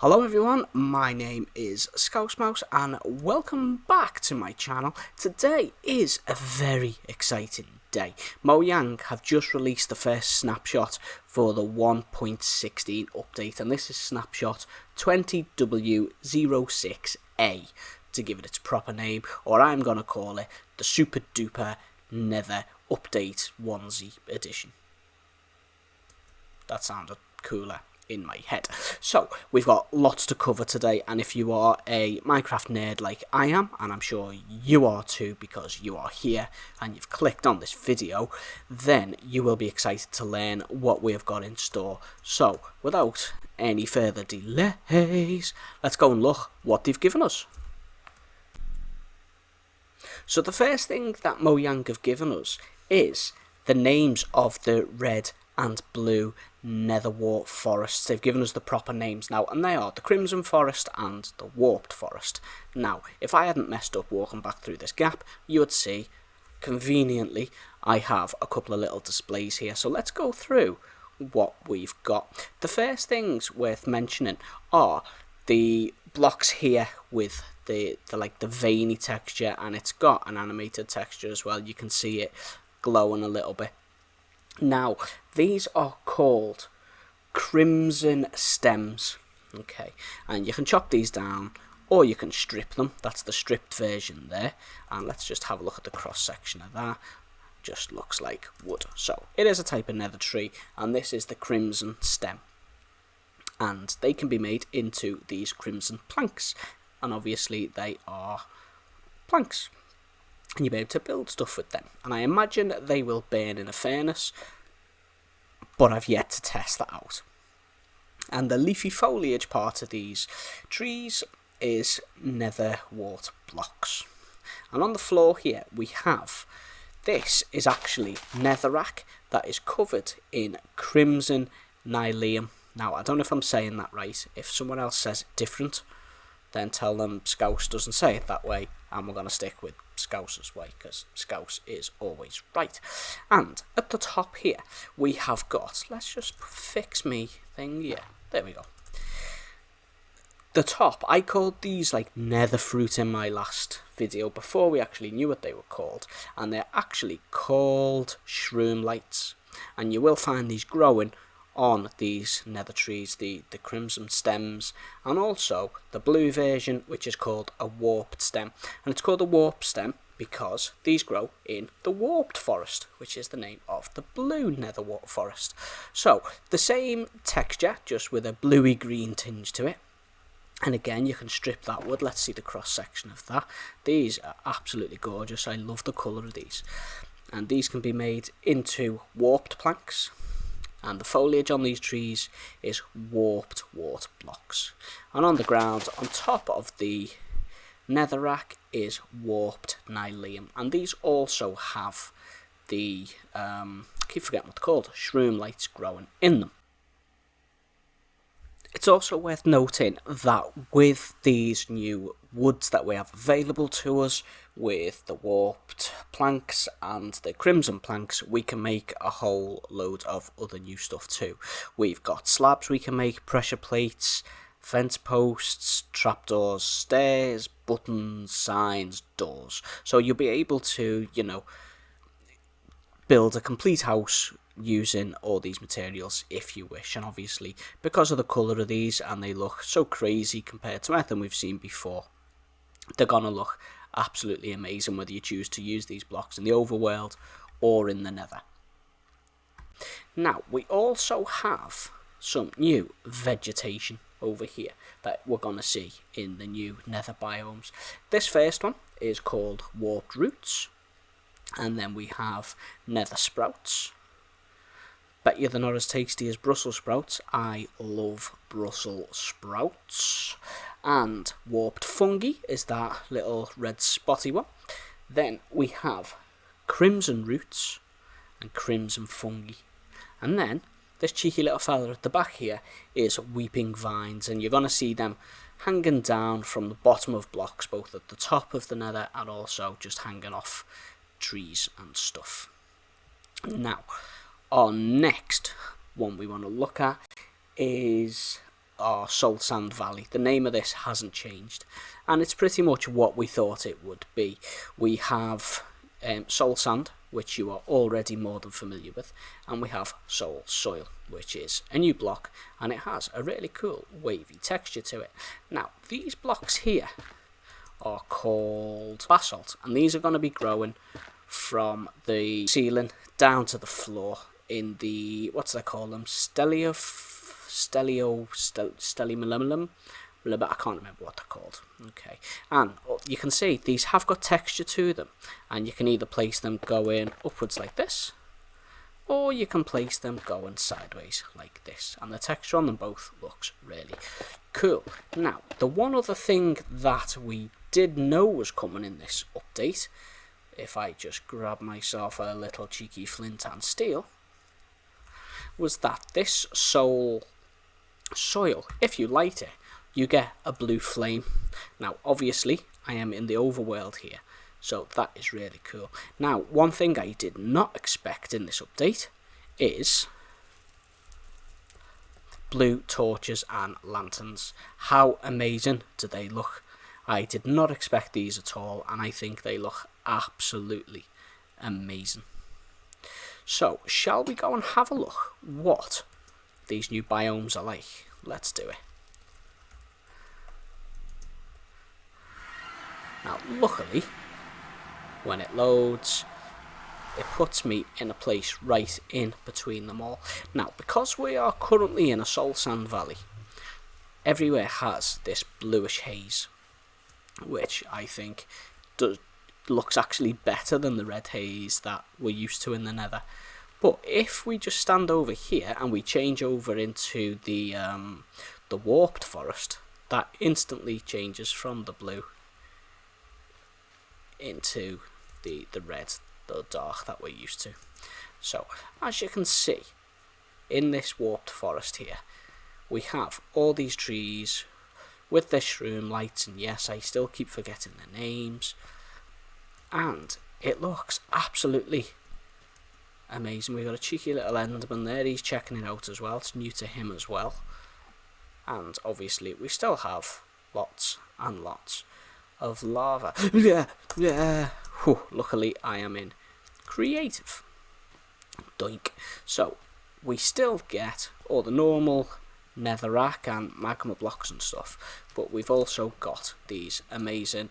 Hello everyone, my name is Scousmouse and welcome back to my channel. Today is a very exciting day. Mojang have just released the first snapshot for the 1.16 update, and this is snapshot 20W06A to give it its proper name, or I'm going to call it the Super Duper Nether Update Onesie Edition. That sounded cooler in my head. So we've got lots to cover today, and if you are a Minecraft nerd like I am, and I'm sure you are too because you are here and you've clicked on this video, then you will be excited to learn what we have got in store. So without any further delays, let's go and look what they've given us. So the first thing that Mojang have given us is the names of the red and blue nether wart forests. They've given us the proper names now, and they are the Crimson Forest and the Warped Forest. Now, if I hadn't messed up walking back through this gap, you would see, conveniently, I have a couple of little displays here. So let's go through what we've got. The first things worth mentioning are the blocks here with the veiny texture, and it's got an animated texture as well. You can see it glowing a little bit. Now, these are called crimson stems, okay, and you can chop these down or you can strip them. That's the stripped version there, and let's just have a look at the cross section of that. Just looks like wood. So it is a type of nether tree, and this is the crimson stem, and they can be made into these crimson planks, and obviously they are planks, and you'll be able to build stuff with them. And I imagine they will burn in a furnace, but I've yet to test that out. And the leafy foliage part of these trees is nether wart blocks. And on the floor here we have, this is actually netherrack that is covered in crimson nylium. Now, I don't know if I'm saying that right. If someone else says it different, then tell them Scouse doesn't say it that way, and we're going to stick with Scouse's way, because Scouse is always right. And at the top here we have got, let's just fix me thing, yeah, there we go. The top, I called these like nether fruit in my last video before we actually knew what they were called, and they're actually called shroom lights, and you will find these growing on these nether trees, the crimson stems, and also the blue version, which is called a warped stem. And it's called a warped stem because these grow in the warped forest, which is the name of the blue nether wart forest. So the same texture, just with a bluey green tinge to it. And again, you can strip that wood. Let's see the cross section of that. These are absolutely gorgeous. I love the colour of these, and these can be made into warped planks. And the foliage on these trees is warped wart blocks. And on the ground, on top of the netherrack, is warped nylium. And these also have the, I keep forgetting what they're called, shroom lights growing in them. It's also worth noting that with these new woods that we have available to us, with the warped planks and the crimson planks, we can make a whole load of other new stuff too. We've got slabs we can make, pressure plates, fence posts, trapdoors, stairs, buttons, signs, doors. So you'll be able to, you know, build a complete house using all these materials if you wish. And obviously, because of the colour of these, and they look so crazy compared to anything we've seen before, they're gonna look absolutely amazing whether you choose to use these blocks in the overworld or in the nether. Now, we also have some new vegetation over here that we're gonna see in the new nether biomes. This first one is called warped roots, and then we have nether sprouts. Bet you they're not as tasty as Brussels sprouts. I love Brussels sprouts. And warped fungi is that little red spotty one. Then we have crimson roots and crimson fungi. And then this cheeky little fella at the back here is weeping vines, and you're going to see them hanging down from the bottom of blocks, both at the top of the nether and also just hanging off trees and stuff. Now, our next one we want to look at is our Soul Sand Valley. The name of this hasn't changed, and it's pretty much what we thought it would be. We have Soul Sand, which you are already more than familiar with, and we have Soul Soil, which is a new block, and it has a really cool wavy texture to it. Now, these blocks here are called basalt, and these are going to be growing from the ceiling down to the floor in the, what's they call them, stelliolum. I can't remember what they're called. Okay, and you can see these have got texture to them, and you can either place them going upwards like this, or you can place them going sideways like this, and the texture on them both looks really cool. Now, the one other thing that we did know was coming in this update, if I just grab myself a little cheeky flint and steel, was that this soil, if you light it, you get a blue flame. Now, obviously, I am in the overworld here, so that is really cool. Now, one thing I did not expect in this update is blue torches and lanterns. How amazing do they look? I did not expect these at all, and I think they look absolutely amazing. So, shall we go and have a look what these new biomes are like? Let's do it. Now, luckily, when it loads, it puts me in a place right in between them all. Now, because we are currently in a Soul Sand Valley, everywhere has this bluish haze, which I think looks actually better than the red haze that we're used to in the Nether. But if we just stand over here and we change over into the warped forest, that instantly changes from the blue into the red, the dark that we're used to. So, as you can see, in this warped forest here, we have all these trees with their shroom lights, and yes, I still keep forgetting their names, and it looks absolutely amazing. We've got a cheeky little enderman there, he's checking it out as well, it's new to him as well, and obviously we still have lots and lots of lava. Whew, luckily I am in creative. Doink. So we still get all the normal netherrack and magma blocks and stuff, but we've also got these amazing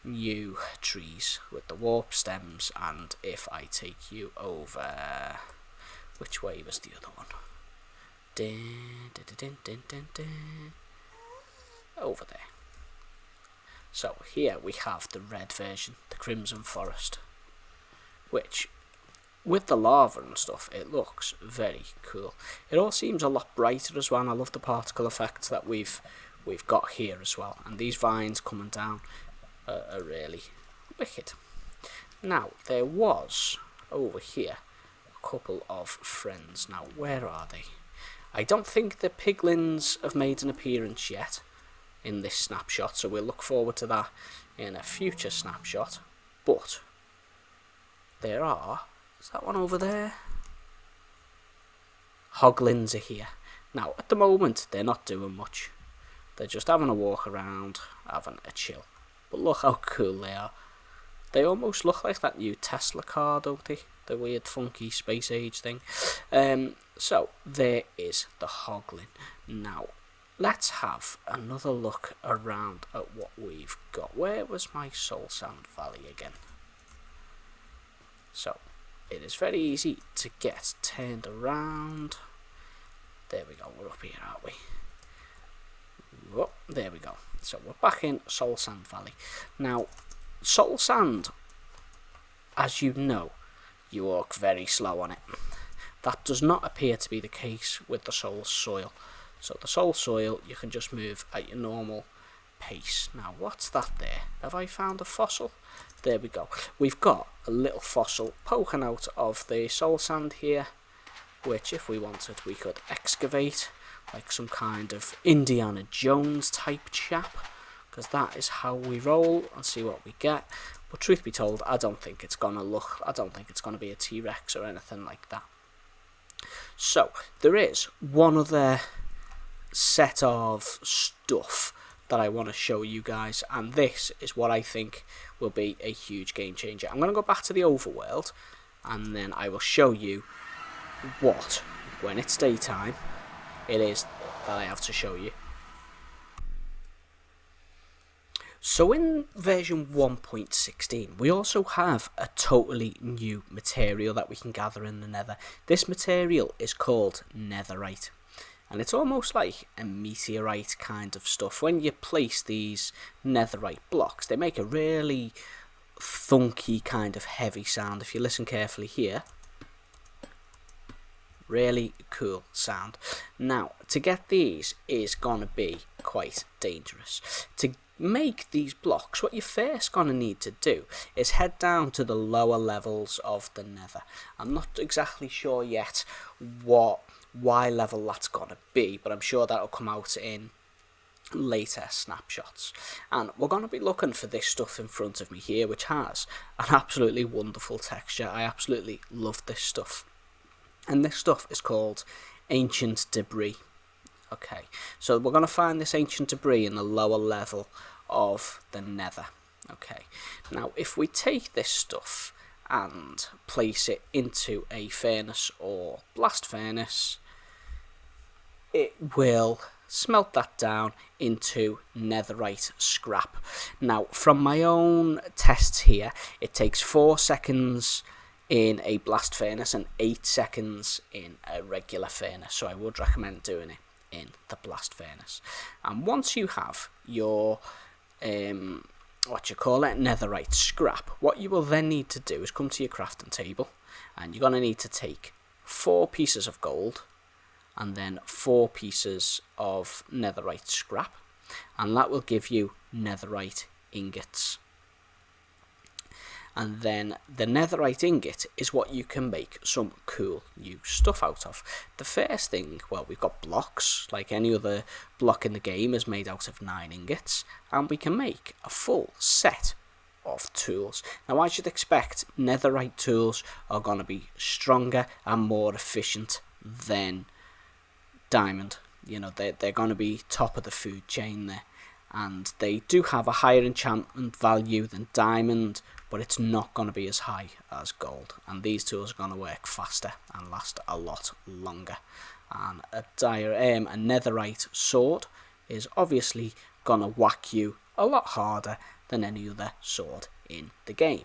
new trees with the warp stems, and if I take you over, which way was the other one? Over there. So here we have the red version, the Crimson Forest, which with the lava and stuff, it looks very cool. It all seems a lot brighter as well, and I love the particle effects that we've got here as well, and these vines coming down are really wicked. Now, there was over here a couple of friends. Now, where are they? I don't think the piglins have made an appearance yet in this snapshot, so we'll look forward to that in a future snapshot. But there are, is that one over there? Hoglins are here. Now, at the moment, they're not doing much. They're just having a walk around, having a chill. But look how cool they are. They almost look like that new Tesla car, don't they? The weird, funky space age thing. So, there is the Hoglin. Now, let's have another look around at what we've got. Where was my Soul Sand Valley again? So, it is very easy to get turned around. There we go, we're up here, aren't we? Oh, there we go. So, we're back in Soul Sand Valley. Now, Soul Sand, as you know, you walk very slow on it. That does not appear to be the case with the Soul Soil. So the Soul Soil, you can just move at your normal pace. Now, what's that there? Have I found a fossil? There we go. We've got a little fossil poking out of the Soul Sand here, which, if we wanted, we could excavate like some kind of Indiana Jones type chap, because that is how we roll, and see what we get. But truth be told, I don't think it's going to be a T-Rex or anything like that. So, there is one other set of stuff that I want to show you guys, and this is what I think will be a huge game changer. I'm going to go back to the overworld, and then I will show you what, when it's daytime, it is that I have to show you. So in version 1.16, we also have a totally new material that we can gather in the nether. This material is called netherite. And it's almost like a meteorite kind of stuff. When you place these netherite blocks, they make a really thunky kind of heavy sound. If you listen carefully here, really cool sound. Now, to get these is going to be quite dangerous. To make these blocks, what you're first going to need to do is head down to the lower levels of the nether. I'm not exactly sure yet what Y level that's gonna be, but I'm sure that'll come out in later snapshots. And we're gonna be looking for this stuff in front of me here, which has an absolutely wonderful texture. I absolutely love this stuff, and this stuff is called ancient debris. Okay, so we're gonna find this ancient debris in the lower level of the nether. Okay, now if we take this stuff and place it into a furnace or blast furnace, it will smelt that down into netherite scrap. Now, from my own tests here, it takes 4 seconds in a blast furnace and 8 seconds in a regular furnace, so I would recommend doing it in the blast furnace. And once you have your netherite scrap, what you will then need to do is come to your crafting table, and you're going to need to take 4 pieces of gold and then 4 pieces of netherite scrap, and that will give you netherite ingots. And then the netherite ingot is what you can make some cool new stuff out of. The first thing, well, we've got blocks, like any other block in the game is made out of 9 ingots, and we can make a full set of tools. Now, I should expect netherite tools are going to be stronger and more efficient than diamond. You know, they're going to be top of the food chain there, and they do have a higher enchantment value than diamond, but it's not going to be as high as gold, and these tools are going to work faster and last a lot longer. And a netherite sword is obviously going to whack you a lot harder than any other sword in the game.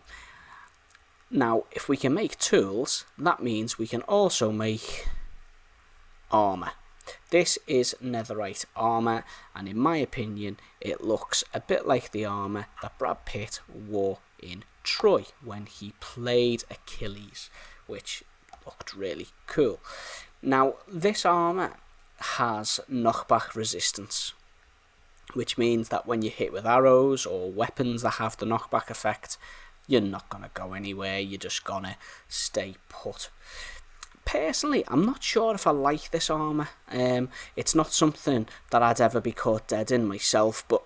Now, if we can make tools, that means we can also make armour. This is netherite armour, and in my opinion it looks a bit like the armour that Brad Pitt wore in Troy when he played Achilles, which looked really cool. Now, this armour has knockback resistance, which means that when you hit with arrows or weapons that have the knockback effect, you're not going to go anywhere, you're just going to stay put. Personally, I'm not sure if I like this armour. It's not something that I'd ever be caught dead in myself, but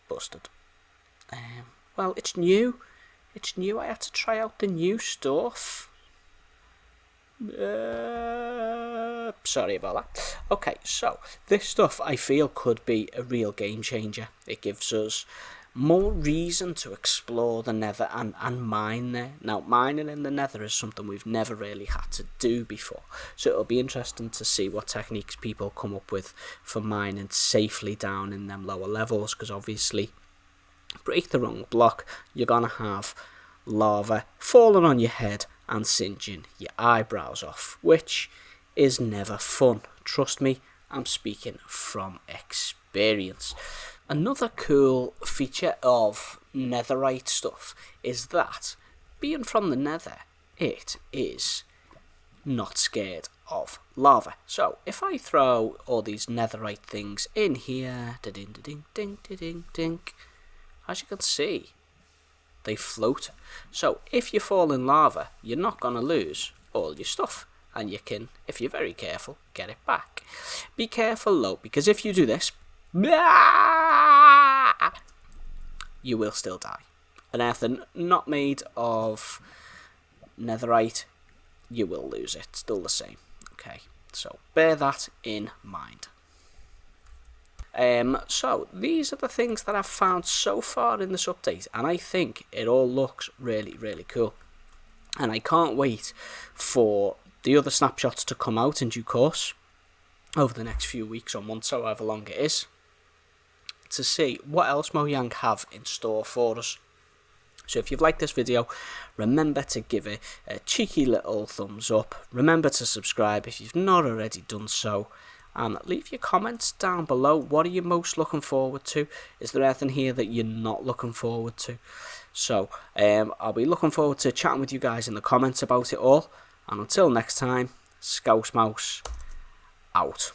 busted. Well, it's new. It's new. I had to try out the new stuff. Sorry about that. Okay, so this stuff I feel could be a real game changer. It gives us more reason to explore the nether and mine there. Now, mining in the nether is something we've never really had to do before, so it'll be interesting to see what techniques people come up with for mining safely down in them lower levels, because obviously, break the wrong block, you're gonna have lava falling on your head and singeing your eyebrows off, which is never fun. Trust me, I'm speaking from experience. Another cool feature of netherite stuff is that, being from the nether, it is not scared of lava. So if I throw all these netherite things in here, as you can see, they float. So if you fall in lava, you're not going to lose all your stuff, and you can, if you're very careful, get it back. Be careful though, because if you do this, you will still die. An earth not made of netherite you will lose it. Still the same. Okay, so bear that in mind. So these are the things that I've found so far in this update, and I think it all looks really, really cool. And I can't wait for the other snapshots to come out in due course over the next few weeks or months, however long it is, to see what else Mojang have in store for us. So if you've liked this video, remember to give it a cheeky little thumbs up. Remember to subscribe if you've not already done so. And leave your comments down below. What are you most looking forward to? Is there anything here that you're not looking forward to? So I'll be looking forward to chatting with you guys in the comments about it all. And until next time, Scouse Mouse out.